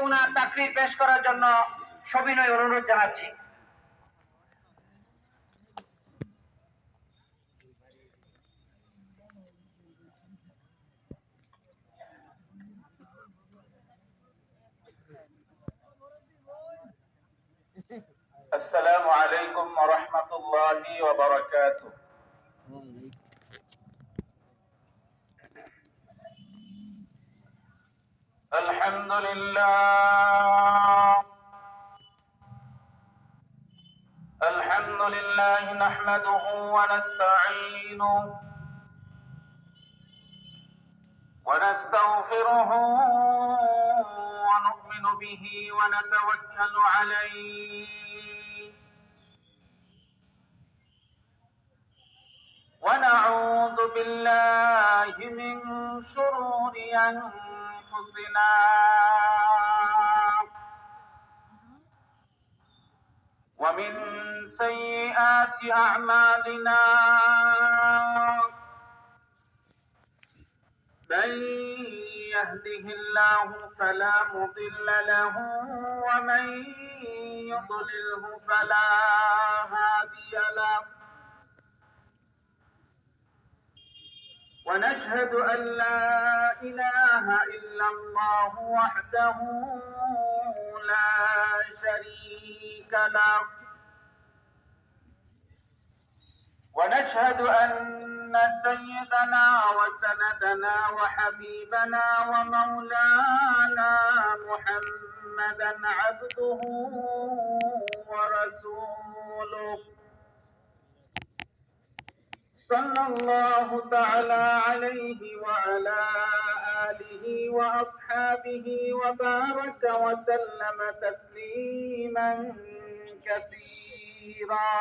ওনার তাকরীর পেশ করার জন্য সবিনয় অনুরোধ জানাচ্ছি। السلام عليكم ورحمة الله وبركاته. الحمد لله نحمده ونستعينه ونستغفره ونؤمن به ونتوكل عليه ونعوذ بالله من شرور أنفسنا ومن سيئات أعمالنا من يهده الله فلا مضل له ومن يضلله فلا هادي له ونشهد أن لا إله إلا الله وحده لا شريك له ونشهد أن سيدنا وسندنا وحبيبنا ومولانا محمدا عبده ورسوله صلى الله تعالى عليه وعلى آله وأصحابه وبارك وسلم تسليما كثيرا.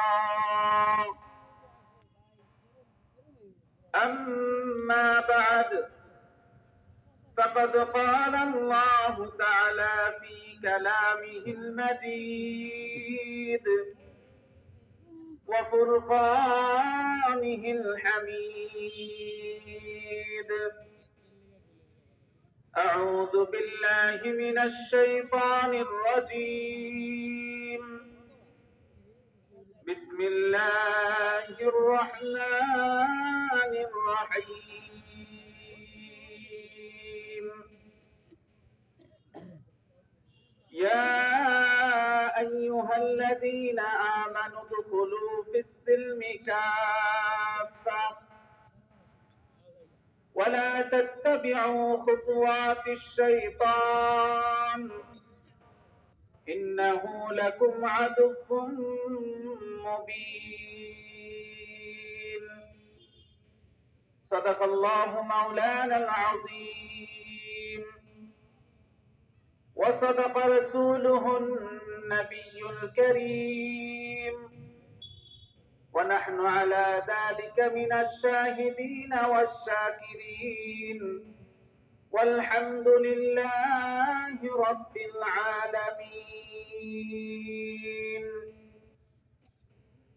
أما بعد فقد قال الله تعالى في كلامه المجيد وفرقانه الحميد. أعوذ بالله من الشيطان الرجيم. بسم الله الرحمن الرحيم. يا أيها الذين آمنوا ادخلوا في السلم كافة ولا تتبعوا خطوات الشيطان إنه لكم عدو مبين. صدق الله مولانا العظيم وصدق رسوله النبي الكريم ونحن على ذلك من الشاهدين والشاكرين والحمد لله رب العالمين.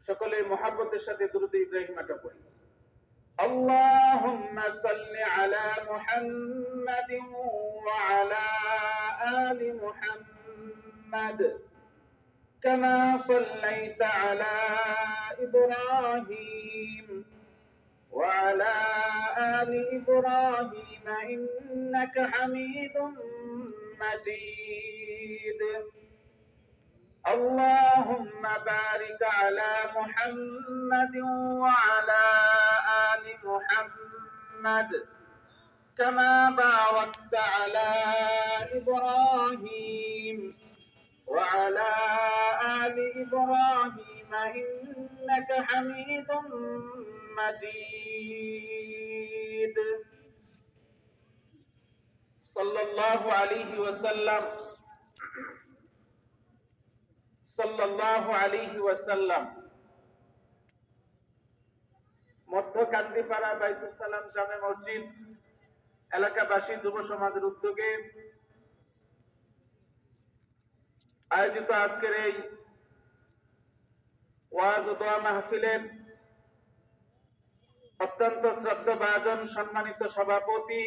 সকলে মুহাব্বতের সাথে দুরূদ ইব্রাহিম আটা পড়ি। اللهم صل على محمد وعلى آل محمد كما صليت على إبراهيم وعلى آل إبراهيم إنك حميد مجيد. اللهم بارك على محمد وعلى آل محمد كما باركت على إبراهيم وعلى آل إبراهيم إنك حميد مجيد. صلى الله عليه وسلم সাল্লাল্লাহু আলাইহি ওয়াসাল্লাম মধ্যকান্দিপাড়া বাইতুল সালাম জামে মসজিদ এলাকাবাসী যুব সমাজের উদ্যোগে আয়োজিত আজকের এই ওয়াজ ও দোয়া মাহফিলের অত্যন্ত শ্রদ্ধাভাজন সম্মানিত সভাপতি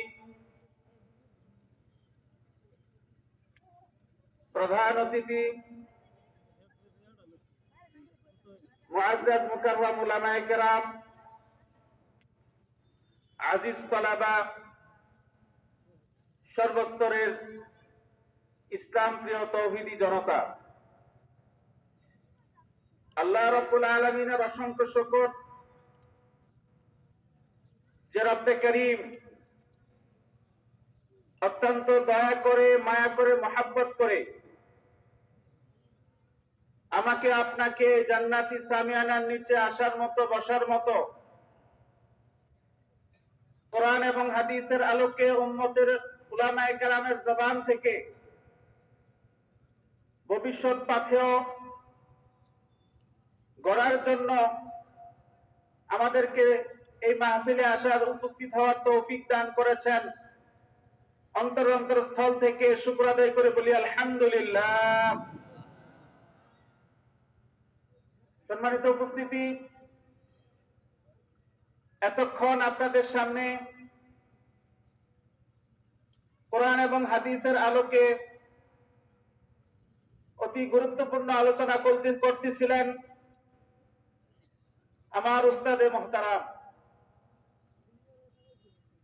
প্রধান অতিথি মুআজ্জাজ মুকাররম উলামায়ে কেরাম, আজিজ তলাবা, সর্বস্তরের ইসলাম প্রিয় তৌহিদি জনতা, আল্লাহ রাব্বুল আলামিনের অসংখ্য শুকর যে রব্বে করিম অত্যন্ত দয়া করে, মায়া করে, মহাব্বত করে আমাকে আপনাকে জান্নাতি সামিয়ানার নিচে আসার মতো, বসার মতো কোরআন এবং হাদিসের আলোকে উম্মতের উলামায়ে কেরামের জবান থেকে ভবিষ্যৎ পাথেয় গড়ার জন্য আমাদেরকে এই মাহফিলে আসার, উপস্থিত হওয়ার তৌফিক দান করেছেন। অন্তরস্থল থেকে শুকর আদায় করে বলি আলহামদুলিল্লাহ। সম্মানিত উপস্থিতি, এতক্ষণ আপনাদের সামনে কোরআন এবং হাদিসের আলোকে অতি গুরুত্বপূর্ণ আলোচনা করতেছিলেন আমার উস্তাদে মুহতারাম,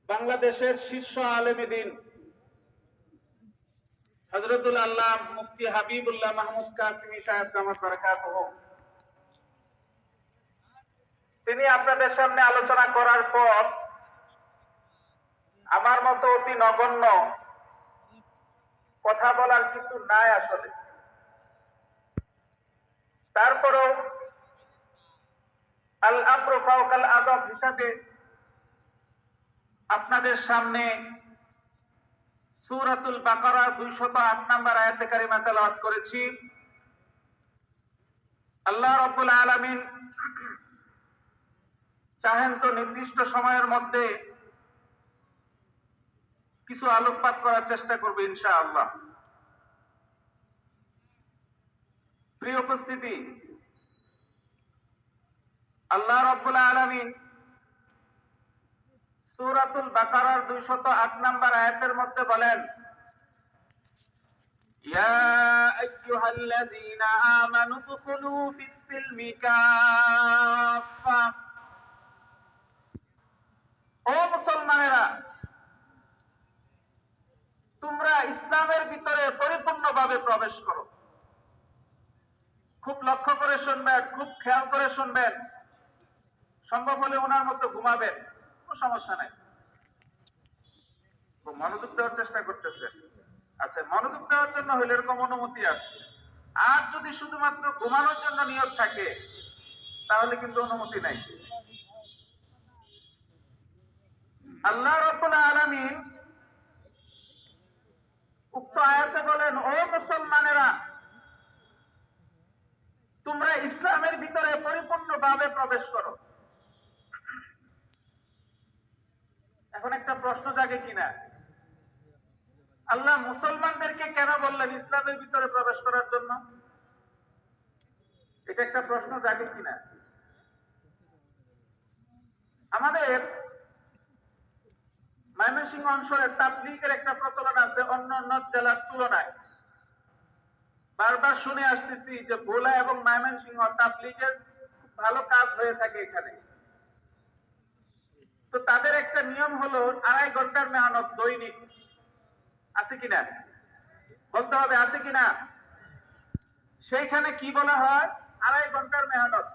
বাংলাদেশের শীর্ষ আলেমে দ্বীন হযরতুল আল্লাহ মুফতি হাবিবুল্লাহ মাহমুদ কাসিমি সাহেব দামাত বারাকাতুহু। তিনি আপনাদের সামনে আলোচনা করার পর আমার মতো অতি নগণ্য কথা বলার কিছু নাই আসলে। তারপরও আল আমরু ফাওকাল আদব হিসাবে আপনাদের সামনে সূরাতুল বাকারা 208 নম্বর আয়াতে কারিমা তেলাওয়াত করেছি। আল্লাহ রাব্বুল আলামিন চাহেন তো নির্দিষ্ট সময়ের মধ্যে কিছু আলোকপাত করার চেষ্টা করবে ইনশাআল্লাহ। প্রিয় উপস্থিতি, আল্লাহ রাব্বুল আলামিন সূরাতুল বাকারার 208 নম্বর আয়াতের মধ্যে বলেন, ইয়া আইয়ুহাল্লাযীনা আমানু দুখুলু ফিস-সিলমি কাফা। ও মুসলমানেরা, তোমরা ইসলামের ভিতরে পরিপূর্ণভাবে প্রবেশ করো। খুব লক্ষ্য করে শুনবেন, খুব খেয়াল করে শুনবেন। সম্ভব হলে ওনার মতো ঘুমাবেন, কোনো সমস্যা নাই। মনোযোগ দেওয়ার চেষ্টা করতেছে। আচ্ছা, মনোযোগ দেওয়ার জন্য হলে এরকম অনুমতি আসে। আর যদি শুধুমাত্র ঘুমানোর জন্য নিয়ত থাকে তাহলে কিন্তু অনুমতি নাই। আল্লাহ রাব্বুল আলামিন উক্ত আয়াতে বলেন, ও মুসলমানেরা, তোমরা ইসলামের ভিতরে পরিপূর্ণভাবে প্রবেশ করো। এখন একটা প্রশ্ন জাগে কিনা, আল্লাহ মুসলমানদেরকে কেন বললেন ইসলামের ভিতরে প্রবেশ করার জন্য? এটা একটা প্রশ্ন জাগে কিনা? আমাদের ময়মনসিংহ অঞ্চলের তাবলীগের একটা প্রচলন আছে অন্য জেলার তুলনায়। বারবার শুনে আসতেছি যে ভোলা এবং ময়মনসিংহ তাবলীগের খুব ভালো কাজ হয়ে থাকে এখানে। তো তাদের একটা নিয়ম হলো 2.5 ঘন্টার মেহনত দৈনিক। আছে কিনা বলতে হবে, আছে কিনা? সেইখানে কি বলা হয়? 2.5 ঘন্টার মেহনত।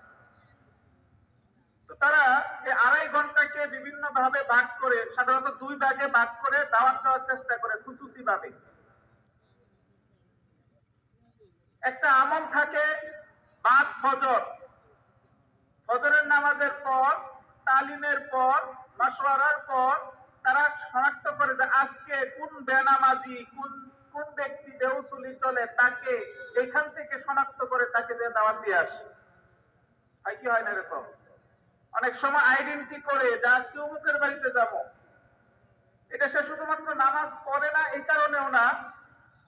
তো তারা এই 2.5 ঘন্টাকে বিভিন্ন ভাবে ভাগ করে, সাধারণত 2 ভাগে ভাগ করে দাওয়াত দেওয়ার চেষ্টা করে খুশুসি ভাবে। একটা আমল থাকে বাদ ফজর, ফজরের নামাজের পর, তালিমের পর, মাশওয়ারার পর তারা শনাক্ত করে যে আজকে কোন বেনামাজি, কোন ব্যক্তি বেউসুলি চলে, তাকে এখান থেকে শনাক্ত করে তাকে যে দাওয়াত দিয়ে আসে। হয় কি হয় না এরকম? অনেক সময় আইডেন্টি করে যে আজকে অমুকের বাড়িতে যাব। এটা সে শুধুমাত্র নামাজ পড়ে না এই কারণেও না,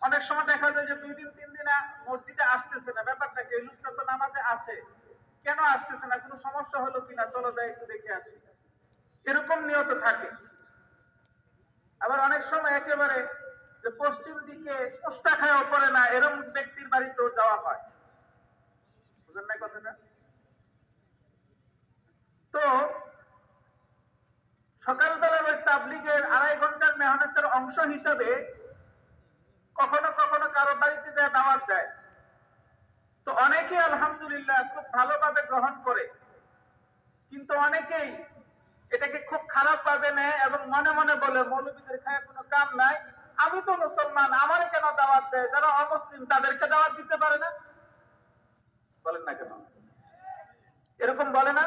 অনেক সময় দেখা যায় যে 2 দিন 3 দিন মসজিদে আসতেছে না। ব্যাপারটা কি? লোকটা তো নামাজে আসে, কেন আসতেছে না? কোনো সমস্যা হলো কিনা, চলো যাই একটু দেখে আসি, এরকম নিয়ত থাকে। আবার অনেক সময় একেবারে যে পশ্চিম দিকে উষ্টা খায়ও পড়ে না এরকম ব্যক্তির বাড়িতেও যাওয়া হয়। বুঝেন না কথাটা? তো সকালবেলার ওই তাবলিগের 2.5 ঘন্টার মেহনতের অংশ হিসাবে কখনো কখনো কারো বাড়িতে যায় দাওয়াত দেয়। তো অনেকেই আলহামদুলিল্লাহ খুব ভালোভাবে গ্রহণ করে, কিন্তু অনেকেই এটাকে খুব খারাপ ভাবে নেয় এবং মনে মনে বলে মৌলবীদের খায় কোনো কাম নাই, আমি তো মুসলমান, আমারে কেন দাওয়াত দেয়, যারা অমুসলিম তাদেরকে দাওয়াত দিতে পারে না? বলেন না কেন? এরকম বলে না?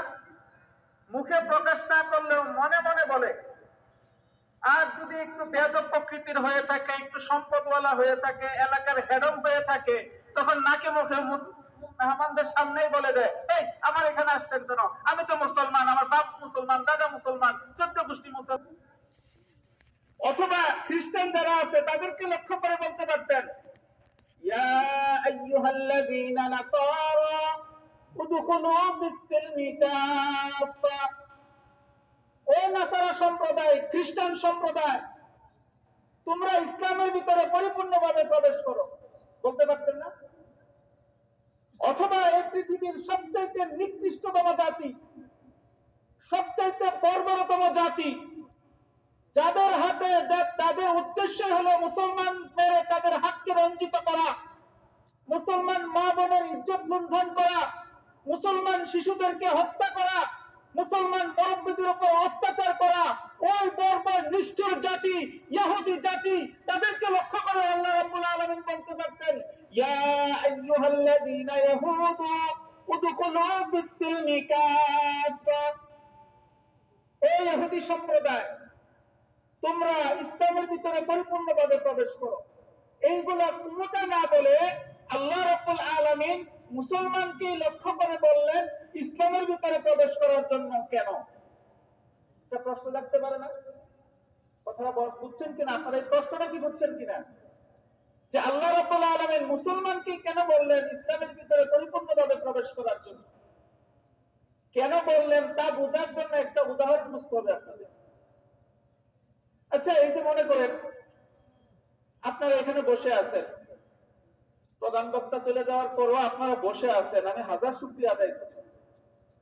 মুখে প্রকাশ না করলেও মনে মনে বলে। আর যদি একটু বেয়াদব প্রকৃতির হয়ে থাকে, একটু সম্পদওয়ালা হয়ে থাকে, এলাকার হেডম হয়ে থাকে, তখন নাকে মুখে মেহমানদের সামনেই বলে দেয়, এই আমার এখানে আসছেন কেন, আমি তো মুসলমান, আমার বাপ মুসলমান, দাদা মুসলমান, 14 গোষ্ঠী মুসলমান। অথবা খ্রিস্টান যারা আছে তাদেরকে লক্ষ্য করে বলতে পারতেন, ইয়া আইয়ুহাল্লাযীনা নাসারা উদখুলু বিস-সিলমি কাফা, ও নাসারা সম্প্রদায়, খ্রিস্টান সম্প্রদায়, তোমরা ইসলামের ভিতরে পরিপূর্ণভাবে প্রবেশ করো, বলতে পারতেন না? অথবা এই পৃথিবীর সবচাইতে নিকৃষ্টতম জাতি, সবচাইতে বর্বরতম জাতি, যাদের হাতে তাদের উদ্দেশ্য হলো মুসলমান মেরে তাদের হাতকে রঞ্জিত করা, মুসলমান মা বোনের ইজ্জত লুণ্ঠন করা, মুসলমান শিশুদেরকে হত্যা করা, মুসলমান মুরব্বীদের উপর অত্যাচার করা, ওই বর্বর নিষ্ঠুর জাতি ইহুদি জাতি, তাদেরকে লক্ষ্য করে আল্লাহ রাব্বুল আলামিন বলতে পারতেন, ইয়া আইয়ুহাল্লাযীনা ইয়াহুদু উদখুলু বিস-সিলমি কাফা, এই ইহুদি সম্প্রদায়, তোমরা ইসলামের ভিতরে পরিপূর্ণভাবে প্রবেশ করো। এইগুলা কোনটা না বলে আল্লাহ রাব্বুল আলামিন মুসলমানকে লক্ষ্য করে বললেন ইসলামের ভিতরে প্রবেশ করার জন্য। কেন? এটা প্রশ্ন লাগতে পারে না? কথাটা বুঝছেন কিনা আপনারা? এই প্রশ্নটা কি বুঝছেন কিনা, যে আল্লাহ রাব্বুল আলামিন মুসলমানকে কেন বললেন ইসলামের ভিতরে পরিপূর্ণভাবে প্রবেশ করার জন্য? কেন বললেন তা বোঝার জন্য একটা উদাহরণ বুঝতে হবে আপনাদের। আচ্ছা, এই যে মনে করেন আপনারা এখানে বসে আছেন, প্রধান বক্তা চলে যাওয়ার পরও আপনারা বসে আছেন, আমি হাজার শুকরিয়া আদায় করি।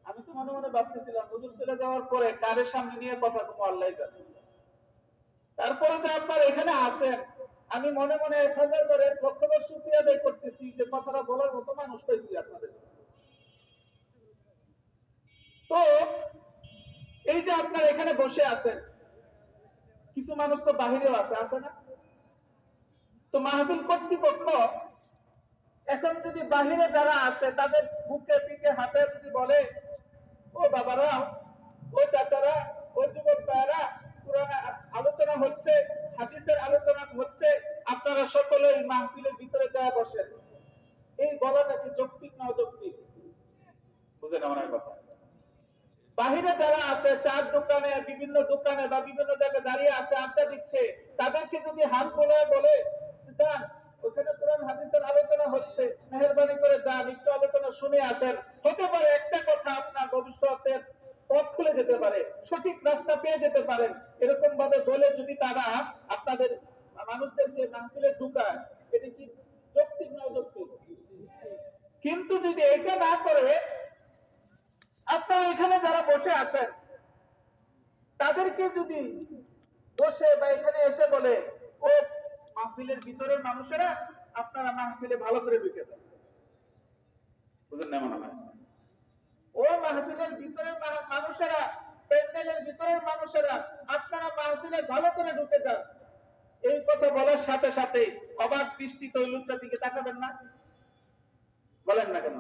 আমি তো মনে মনে ভাবতেছিলাম হুজুর চলে যাওয়ার পরে কারের সামনে নিয়ে কথা কোনো আল্লাহ জানে। তারপরে যে আপনারা এখানে আছেন, আমি মনে মনে 1000 বার 1,00,000 বার শুকরিয়া আদায় করতেছি যে কথাটা বলার মতো মানুষ পাইছি আপনাদের। তো এই যে আপনারা এখানে বসে আছেন, কিছু মানুষ তো বাহিরেও আছে, আছে না? তো মাহফিল কর্তৃপক্ষ এখন যদি বাহিরে যারা আছে তাদের বুকে পিঠে হাতে যদি বলে, ও বাবারা, ও চাচারা, ও যুবক ভাইয়েরা, কোরআন আলোচনা হচ্ছে, হাদিসের আলোচনা হচ্ছে, আপনারা সকলে এই মাহফিলের ভিতরে যায় বসেন, এই বলাটা কি যৌক্তিক না অযৌক্তিক? বুঝেন আমার কথা? বাহিরে যারা আছে, চার দোকানে, বিভিন্ন দোকানে বা বিভিন্ন জায়গায় দাঁড়িয়ে আছে, আড্ডা দিচ্ছে, তাদেরকে যদি হাত বোলায় বলে, যান ওখানে কোরআন হাদিসের আলোচনা হচ্ছে, মেহেরবানি করে যান, একটু আলোচনা শুনে আসেন, হতে পারে একটা কথা আপনার ভবিষ্যতের পথ খুলে যেতে পারে, সঠিক রাস্তা পেয়ে যেতে পারেন, এরকম ভাবে বলে যদি তারা আপনাদের মানুষদেরকে মাহফিলে ঢুকায়, এটা কি যৌক্তিক না অযৌক্তিক? কিন্তু যদি এটা না করে আপনারা এখানে যারা বসে আছেন তাদেরকে যদি বসে বা এখানে এসে বলে, ও মাহফিলের ভিতরের মানুষেরা, আপনারা মাহফিলে ভালো করে ঢুকে দেন, বুঝলেন না মনে হয়? ও মাহফিলের ভিতরের মানুষেরা, প্যান্ডেলের ভিতরের মানুষেরা, আপনারা মাহফিলে ভালো করে ঢুকে যান, এই কথা বলার সাথে সাথে অবাক দৃষ্টি তো লোকটার দিকে তাকাবেন না? বলেন না কেন?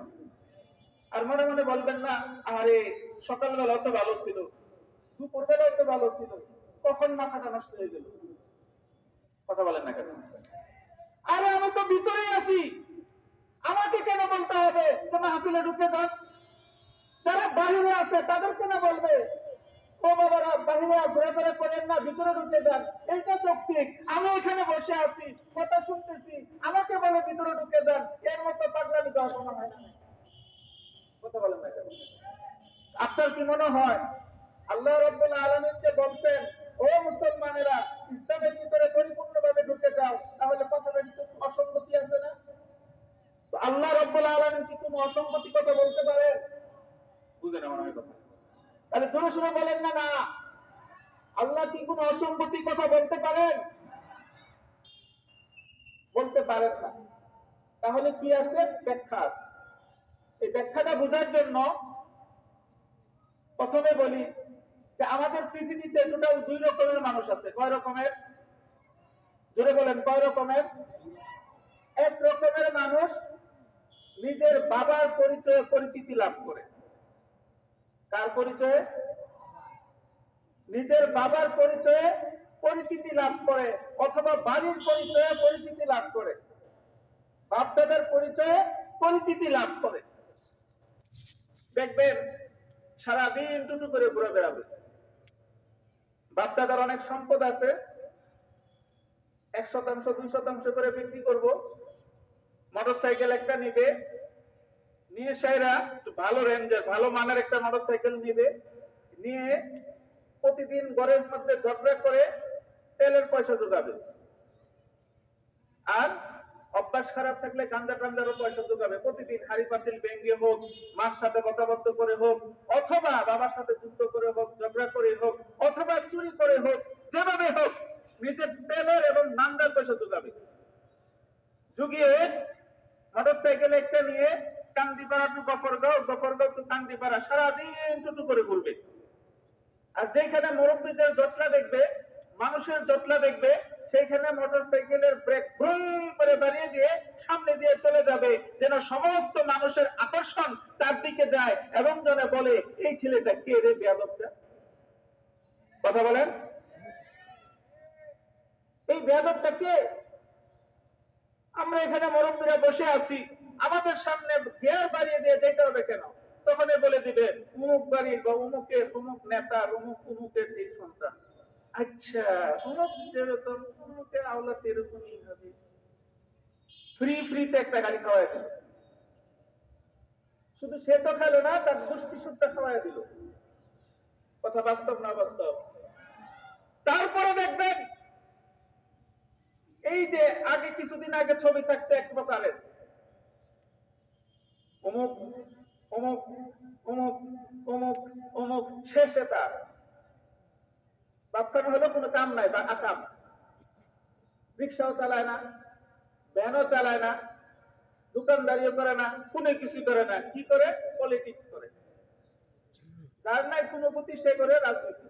আর মনে মনে বলবেন না, আরে সকালবেলা তো ভালো ছিল, দুপুরবেলাও তো ভালো ছিল, কখন মাথাটা নষ্ট হয়ে গেল? কথা বলেন না কেন? আরে আমি তো ভিতরেই আছি, আমাকে কেন বলতে হবে যে মাহফিলে ঢুকে যান? যারা বাহিরে আছে তাদেরকে না বলবে, ও বাবারা বাহিরে ঘোরাফেরা করেন না, ভিতরে ঢুকে যান, এইটা যৌক্তিক? আমি এখানে বসে আছি, কথা শুনতেছি, আমাকে বলে ভিতরে ঢুকে যান, এর মতো পাগলামি যাওয়ার কোনো হয় না। কথা বলেন না কেন? আপনার কি মনে হয় আল্লাহ রাব্বুল আলামিন যে বলছেন, ও ও মুসলমানেরা, ইসলামের ভিতরে পরিপূর্ণভাবে ঢুকে যাও, তাহলে কথাটা কিন্তু অসঙ্গতি আছে না? তো আল্লাহ রাব্বুল আলামিন কি কোনো অসঙ্গতি কথা বলতে পারেন? বুঝেন আমার কথা? তাহলে জোরে সোরে বলেন না না, আল্লাহ কি কোনো অসঙ্গতি কথা বলতে পারেন? বলতে পারেন না। তাহলে কি আছে? ব্যাখ্যা আছে। এই ব্যাখ্যাটা বোঝার জন্য প্রথমে বলি যে আমাদের পৃথিবীতে টোটাল 2 রকমের মানুষ আছে। কয় রকমের? জোরে বলেন, কয় রকমের? এক রকমের মানুষ নিজের বাবার পরিচয়ে পরিচিতি লাভ করে। কার পরিচয়ে? নিজের বাবার পরিচয়ে পরিচিতি লাভ করে, অথবা বাড়ির পরিচয়ে পরিচিতি লাভ করে, বাপ দাদার পরিচয়ে পরিচিতি লাভ করে। দেখবেন সারাদিন টুটু করে ঘুরে বেড়াবে। বাপ দাদার অনেক সম্পদ আছে, 1% 2% করে বিক্রি করব, মোটরসাইকেল একটা নিবে, নিয়ে সাইরা ভালো রেঞ্জের ভালো মানের একটা মোটরসাইকেল নিবে, নিয়ে প্রতিদিন ঘরের মধ্যে ঝগড়া করে তেলের পয়সা জোগাবে। আর অভ্যাস খারাপ থাকলে গাঞ্জা টাঞ্জারও পয়সা জোগাবে। প্রতিদিন হাড়ি পাতিল ভেঙে হোক, মার সাথে কথাবার্তা করে হোক, অথবা বাবার সাথে যুদ্ধ করে হোক, ঝগড়া করে হোক, অথবা চুরি করে হোক, যেভাবে হোক নিজের তেলের এবং নাঞ্জার পয়সা জোগাবে। যুগিয়ে মোটরসাইকেল একটা নিয়ে কান্দিপাড়া টু গফরগাঁও, গফরগাঁও টু কান্দিপাড়া সারাদিন টুটু করে ঘুরবে। আর যেখানে মুরব্বীদের জটলা দেখবে, মানুষের জটলা দেখবে, সেইখানে মোটরসাইকেলের ব্রেক ভ্রুম করে বাড়িয়ে দিয়ে সামনে দিয়ে চলে যাবে, যেন সমস্ত মানুষের আকর্ষণ তার দিকে যায় এবং যেন বলে এই ছেলেটা কে রে, বেয়াদবটা। কথা বলেন, এই বেয়াদবটা কে? আমরা এখানে মুরব্বীরা বসে আছি, আমাদের সামনে গিয়ার বাড়িয়ে দিয়ে যেতে হবে কেন? তখন বলে দিবে অমুক বাড়ির বা অমুকের অমুক নেতার অমুক অমুকের এই সন্তান। আচ্ছা, অমুক যেরকম অমুকের আওলাদ এরকমই হবে। ফ্রিতে একটা গালি খাওয়াই দিল। শুধু সে তো খেলো না, তার গোষ্ঠী সুদ্ধা খাওয়াই দিল। কথা বাস্তব না বাস্তব? তারপরে দেখবেন এই যে আগে কিছুদিন আগে ছবি থাকতে এক প্রকারের অমুক অমুক অমুক অমুক অমুক, শেষে তার বাপখানো হলো কোনো কাম নাই বা আকাম। রিক্সাও চালায় না, ভ্যানও চালায় না, দোকানদারিও করে না, কোনো কিছু করে না। কি করে? পলিটিক্স করে। যার নাই কোনো গতি সে করে রাজনীতি।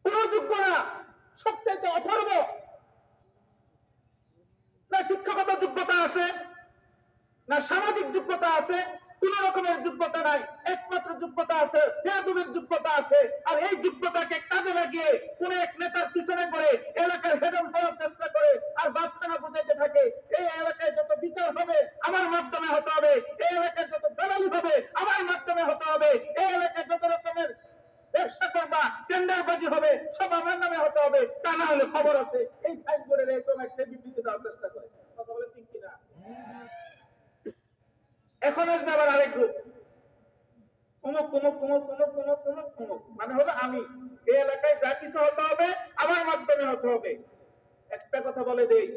কোনো যোগ্য না, সবচাইতে অথর্ব। না শিক্ষাগত যোগ্যতা আছে, না সামাজিক যোগ্যতা আছে, কোন রকমের যোগ্যতা নাই। একমাত্র যোগ্যতা আছে বেয়াদবের যোগ্যতা আছে। আর এই যোগ্যতাকে কাজে লাগিয়ে কোন এক নেতার পিছনে পড়ে এলাকার হেডম করার চেষ্টা করে আর বাপখানা বুঝাইতে থাকে এই এলাকায় যত বিচার হবে আমার মাধ্যমে হতে হবে, এই এলাকায় যত দালালি হবে আমার মাধ্যমে হতে হবে, এই এলাকায় যত রকমের ব্যবসা করবা টেন্ডারবাজি হবে সব আমার নামে হতে হবে, তা না হলে খবর আছে। এই সাইনবোর্ডের এরকম একটা বিবৃতি দেওয়ার চেষ্টা করে। কথা বলে ঠিক কিনা? এখন আসবে আবার আরেক গ্রুপ, অমুক অমুক অমুক অমুক অমুক অমুক অমুক, মানে হলো আমি এই এলাকায় যা কিছু হতে হবে আমার মাধ্যমে হতে হবে। একটা কথা বলে দেই,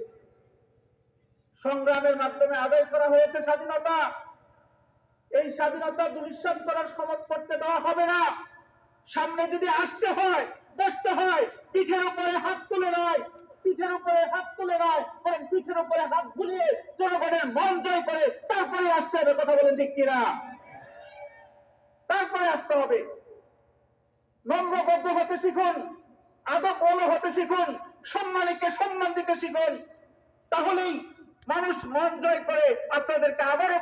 সংগ্রামের মাধ্যমে আদায় করা হয়েছে স্বাধীনতা। এই স্বাধীনতা দুলিশাত করার সমত করতে দেওয়া হবে না। সামনে যদি আসতে হয়, বসতে হয়, পিঠের উপরে হাত তুলে নয়, পিঠের উপরে হাত তুলে নয়, বরং পিঠের উপরে হাত বুলিয়ে জনগণের মন জয় করে তারপরে আসতে হবে। কথা বলেন ঠিক কিনা? তারপরে আসতে হবে। নম্রভদ্র হতে শিখুন, আদব ওলো হতে শিখুন, সম্মানীকে সম্মান দিতে শিখুন, তাহলেই মানুষ মন জয় করে আপনাদেরকে আবারও